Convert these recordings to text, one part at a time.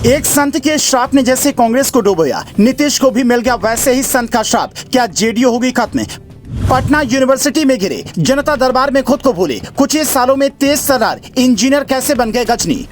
एक संत के श्राप ने जैसे कांग्रेस को डुबोया, नीतीश को भी मिल गया वैसे ही संत का श्राप। क्या जेडीयू होगी खत्म? पटना यूनिवर्सिटी में गिरे, जनता दरबार में खुद को भूले, कुछ ही सालों में तेज तर्रार इंजीनियर कैसे बन गए गजनी।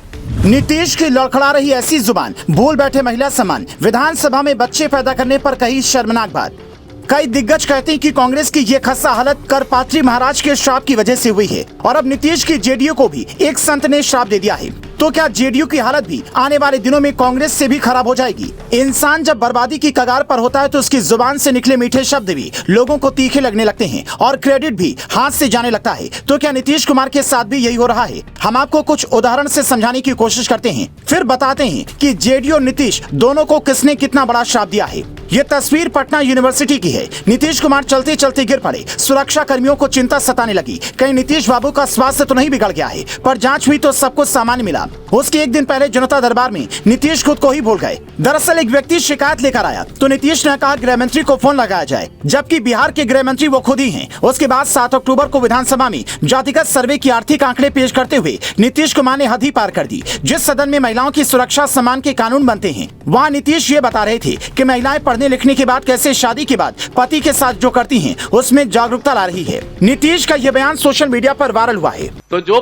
नीतीश की लड़खड़ा रही ऐसी जुबान, भूल बैठे महिला सम्मान, विधानसभा में बच्चे पैदा करने पर कही शर्मनाक बात। कई दिग्गज कहते हैं कि कांग्रेस की ये खस्ता हालत करपात्री महाराज के श्राप की वजह से हुई है और अब नीतीश की जेडीयू को भी एक संत ने श्राप दे दिया है। तो क्या जेडीयू की हालत भी आने वाले दिनों में कांग्रेस से भी खराब हो जाएगी? इंसान जब बर्बादी की कगार पर होता है तो उसकी जुबान से निकले मीठे शब्द भी लोगों को तीखे लगने लगते हैं और क्रेडिट भी हाथ से जाने लगता है। तो क्या नीतीश कुमार के साथ भी यही हो रहा है? हम आपको कुछ उदाहरण से समझाने की कोशिश करते हैं, फिर बताते हैं कि जेडीयू और नीतीश दोनों को किसने कितना बड़ा श्राप दिया है। ये तस्वीर पटना यूनिवर्सिटी की है। नीतीश कुमार चलते चलते गिर पड़े, सुरक्षा कर्मियों को चिंता सताने लगी। कहीं नीतीश बाबू का स्वास्थ्य तो नहीं बिगड़ गया है, पर जांच हुई तो सब कुछ सामान्य मिला। उसके एक दिन पहले जनता दरबार में नीतीश खुद को ही भूल गए। दरअसल एक व्यक्ति शिकायत लेकर आया तो नीतीश ने कहा गृह मंत्री को फोन लगाया जाए, जबकि बिहार के गृह मंत्री वो खुद ही हैं। उसके बाद 7 अक्टूबर को विधानसभा में जातिगत सर्वे की आर्थिक आंकड़े पेश करते हुए नीतीश कुमार ने हद ही पार कर दी। जिस सदन में महिलाओं की सुरक्षा सम्मान के कानून बनते हैं, वहाँ नीतीश ये बता रहे थे कि महिलाएं पढ़ने लिखने के बाद कैसे शादी के बाद पति के साथ जो करती हैं उसमें जागरूकता ला रही है। नीतीश का ये बयान सोशल मीडिया पर वायरल हुआ है। तो जो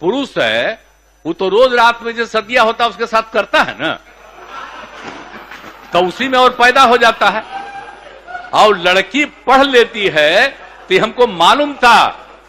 पुरुष है वो तो रोज रात में जो सदिया होता है उसके साथ करता है ना, तो उसी में और पैदा हो जाता है। और लड़की पढ़ लेती है तो हमको मालूम था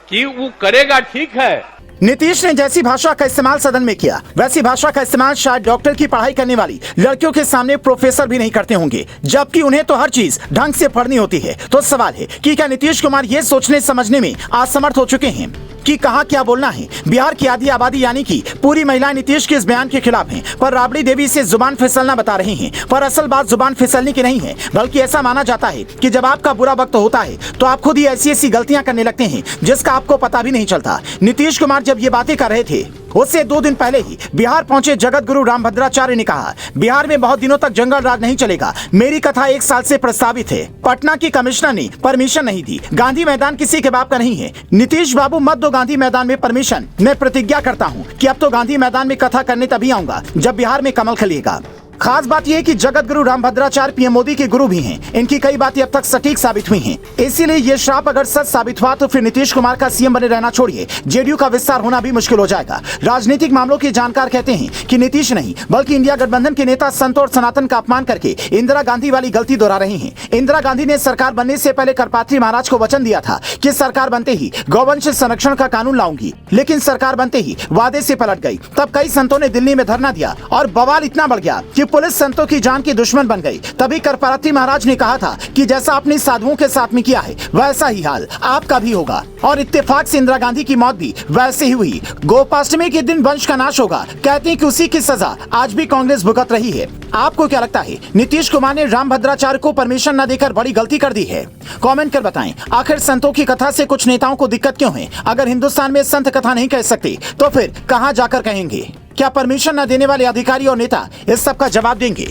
कि वो करेगा, ठीक है। नीतीश ने जैसी भाषा का इस्तेमाल सदन में किया, वैसी भाषा का इस्तेमाल शायद डॉक्टर की पढ़ाई करने वाली लड़कियों के सामने प्रोफेसर भी नहीं करते होंगे, जबकि उन्हें तो हर चीज ढंग से पढ़नी होती है। तो सवाल है कि क्या नीतीश कुमार ये सोचने समझने में असमर्थ हो चुके हैं कि कहाँ क्या बोलना है? बिहार की आधी आबादी यानी कि पूरी महिलाएं नीतीश के इस बयान के खिलाफ हैं, पर राबड़ी देवी इसे जुबान फिसलना बता रही हैं। पर असल बात जुबान फिसलने की नहीं है, बल्कि ऐसा माना जाता है कि जब आपका बुरा वक्त होता है तो आप खुद ही ऐसी ऐसी गलतियां करने लगते हैं जिसका आपको पता भी नहीं चलता। नीतीश कुमार जब ये बातें कर रहे थे उससे 2 दिन पहले ही बिहार पहुंचे जगत गुरु रामभद्राचार्य ने कहा, बिहार में बहुत दिनों तक जंगल राज नहीं चलेगा। मेरी कथा 1 साल से प्रस्तावित है। पटना की कमिश्नर ने परमिशन नहीं दी। गांधी मैदान किसी के बाप का नहीं है। नीतीश बाबू मत दो गांधी मैदान में परमिशन। मैं प्रतिज्ञा करता हूँ कि अब तो गांधी मैदान में कथा करने तभी आऊंगा जब बिहार में कमल खिलेगा। खास बात यह है कि जगत गुरु रामभद्राचार्य पीएम मोदी के गुरु भी हैं। इनकी कई बातें अब तक सटीक साबित हुई हैं। इसीलिए ये श्राप अगर सच साबित हुआ तो फिर नीतीश कुमार का सीएम बने रहना छोड़िए, जेडीयू का विस्तार होना भी मुश्किल हो जाएगा। राजनीतिक मामलों के जानकार कहते हैं कि नीतीश नहीं बल्कि इंडिया गठबंधन के नेता संत और सनातन का अपमान करके इंदिरा गांधी वाली गलती दोहरा रहे हैं। इंदिरा गांधी ने सरकार बनने से पहले करपात्री महाराज को वचन दिया था कि सरकार बनते ही गौवंश संरक्षण का कानून लाऊंगी, लेकिन सरकार बनते ही वादे से पलट गई। तब कई संतों ने दिल्ली में धरना दिया और बवाल इतना बढ़ गया कि पुलिस संतों की जान की दुश्मन बन गई। तभी करपात्री महाराज ने कहा था कि जैसा आपने साधुओं के साथ में किया है वैसा ही हाल आपका भी होगा, और इत्तेफाक से इंदिरा गांधी की मौत भी वैसे ही हुई। गोपाष्टमी के दिन वंश का नाश होगा, कहते हैं कि उसी की सजा आज भी कांग्रेस भुगत रही है। आपको क्या लगता है, नीतीश कुमार ने रामभद्राचार्य को परमिशन न देकर बड़ी गलती कर दी है? कमेंट कर बताएं। आखिर संतों की कथा से कुछ नेताओं को दिक्कत क्यों है? अगर हिंदुस्तान में संत कथा नहीं कह सकते तो फिर कहां जाकर कहेंगे? क्या परमिशन न देने वाले अधिकारी और नेता इस सब का जवाब देंगे?